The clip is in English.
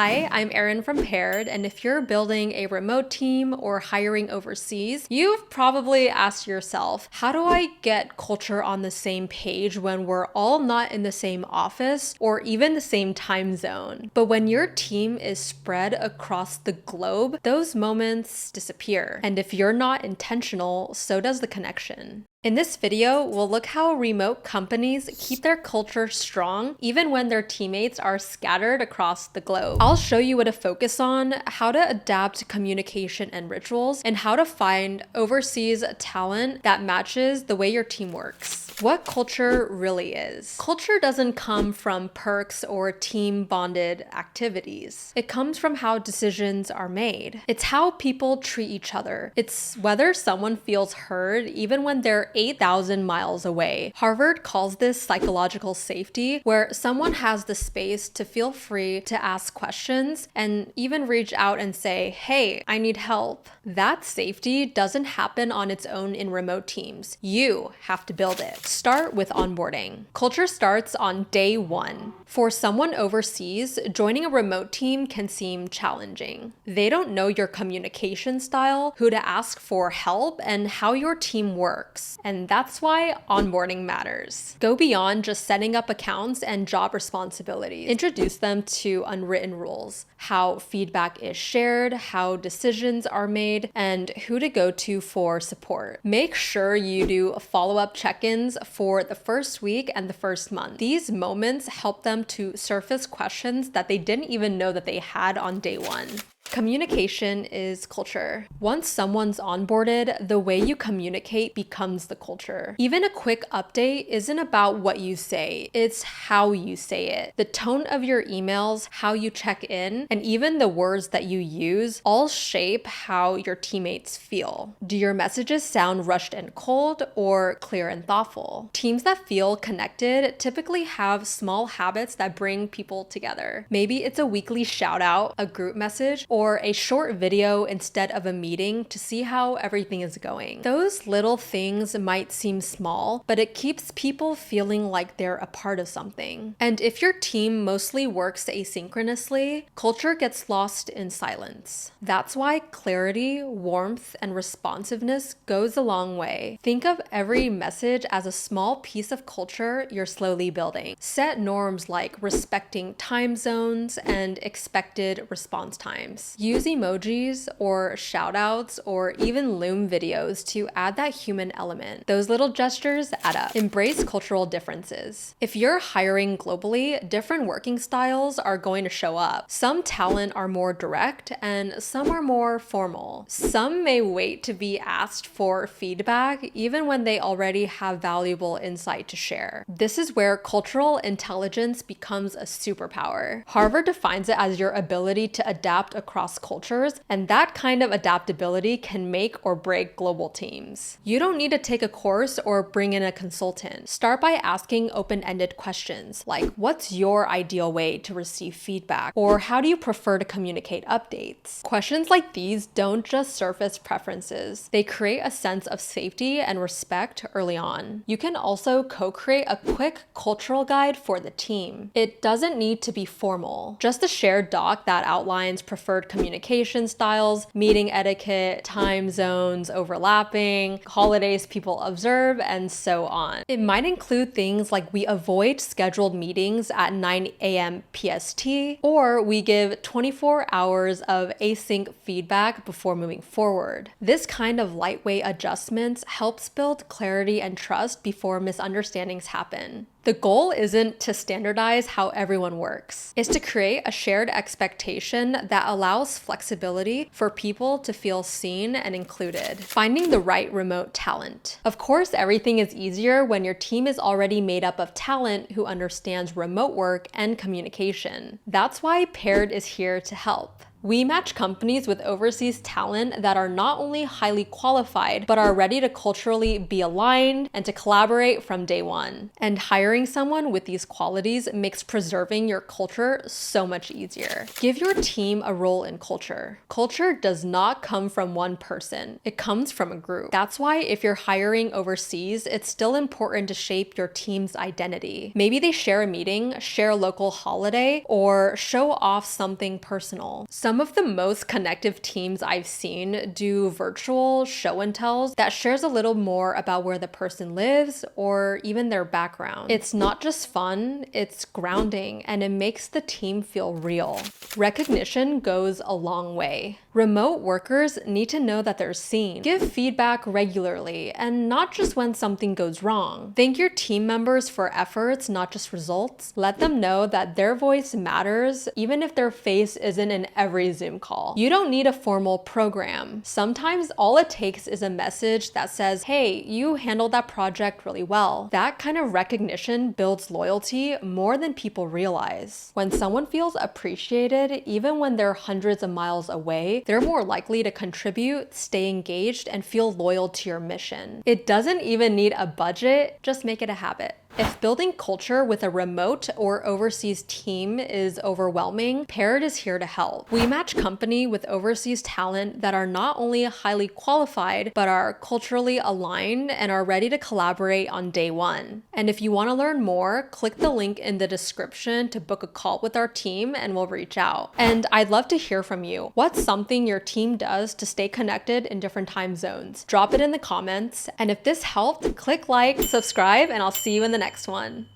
Hi, I'm Erin from Paired, and if you're building a remote team or hiring overseas, you've probably asked yourself, how do I get culture on the same page when we're all not in the same office or even the same time zone? But when your team is spread across the globe, those moments disappear. And if you're not intentional, so does the connection. In this video, we'll look how remote companies keep their culture strong even when their teammates are scattered across the globe. I'll show you what to focus on, how to adapt communication and rituals, and how to find overseas talent that matches the way your team works. What culture really is. Culture doesn't come from perks or team-bonded activities. It comes from how decisions are made. It's how people treat each other. It's whether someone feels heard even when they're 8,000 miles away. Harvard calls this psychological safety, where someone has the space to feel free to ask questions and even reach out and say, hey, I need help. That safety doesn't happen on its own in remote teams. You have to build it. Start with onboarding. Culture starts on day one. For someone overseas, joining a remote team can seem challenging. They don't know your communication style, who to ask for help, and how your team works. And that's why onboarding matters. Go beyond just setting up accounts and job responsibilities. Introduce them to unwritten rules, how feedback is shared, how decisions are made, and who to go to for support. Make sure you do follow-up check-ins for the first week and the first month. These moments help them to surface questions that they didn't even know that they had on day one. Communication is culture. Once someone's onboarded, the way you communicate becomes the culture. Even a quick update isn't about what you say, it's how you say it. The tone of your emails, how you check in, and even the words that you use all shape how your teammates feel. Do your messages sound rushed and cold or clear and thoughtful? Teams that feel connected typically have small habits that bring people together. Maybe it's a weekly shout out, a group message, or a short video instead of a meeting to see how everything is going. Those little things might seem small, but it keeps people feeling like they're a part of something. And if your team mostly works asynchronously, culture gets lost in silence. That's why clarity, warmth, and responsiveness goes a long way. Think of every message as a small piece of culture you're slowly building. Set norms like respecting time zones and expected response times. Use emojis or shoutouts or even Loom videos to add that human element. Those little gestures add up. Embrace cultural differences. If you're hiring globally, different working styles are going to show up. Some talent are more direct and some are more formal. Some may wait to be asked for feedback even when they already have valuable insight to share. This is where cultural intelligence becomes a superpower. Harvard defines it as your ability to adapt across cultures, and that kind of adaptability can make or break global teams. You don't need to take a course or bring in a consultant. Start by asking open-ended questions like, what's your ideal way to receive feedback? Or how do you prefer to communicate updates? Questions like these don't just surface preferences. They create a sense of safety and respect early on. You can also co-create a quick cultural guide for the team. It doesn't need to be formal. Just a shared doc that outlines preferred communication styles, meeting etiquette, time zones overlapping, holidays people observe, and so on. It might include things like we avoid scheduled meetings at 9 a.m. PST, or we give 24 hours of async feedback before moving forward. This kind of lightweight adjustments helps build clarity and trust before misunderstandings happen. The goal isn't to standardize how everyone works. It's to create a shared expectation that allows flexibility for people to feel seen and included. Finding the right remote talent. Of course, everything is easier when your team is already made up of talent who understands remote work and communication. That's why Paired is here to help. We match companies with overseas talent that are not only highly qualified, but are ready to culturally be aligned and to collaborate from day one. And hiring someone with these qualities makes preserving your culture so much easier. Give your team a role in culture. Culture does not come from one person. It comes from a group. That's why if you're hiring overseas, it's still important to shape your team's identity. Maybe they share a meeting, share a local holiday, or show off something personal. Some of the most connective teams I've seen do virtual show and tells that shares a little more about where the person lives or even their background. It's not just fun, it's grounding, and it makes the team feel real. Recognition goes a long way. Remote workers need to know that they're seen. Give feedback regularly, and not just when something goes wrong. Thank your team members for efforts, not just results. Let them know that their voice matters, even if their face isn't in every Zoom call. You don't need a formal program. Sometimes all it takes is a message that says, hey, you handled that project really well. That kind of recognition builds loyalty more than people realize. When someone feels appreciated, even when they're hundreds of miles away, they're more likely to contribute, stay engaged, and feel loyal to your mission. It doesn't even need a budget, just make it a habit. If building culture with a remote or overseas team is overwhelming, Paired is here to help. We match company with overseas talent that are not only highly qualified, but are culturally aligned and are ready to collaborate on day one. And if you want to learn more, click the link in the description to book a call with our team and we'll reach out. And I'd love to hear from you. What's something your team does to stay connected in different time zones? Drop it in the comments. And if this helped, click like, subscribe, and I'll see you in the next one.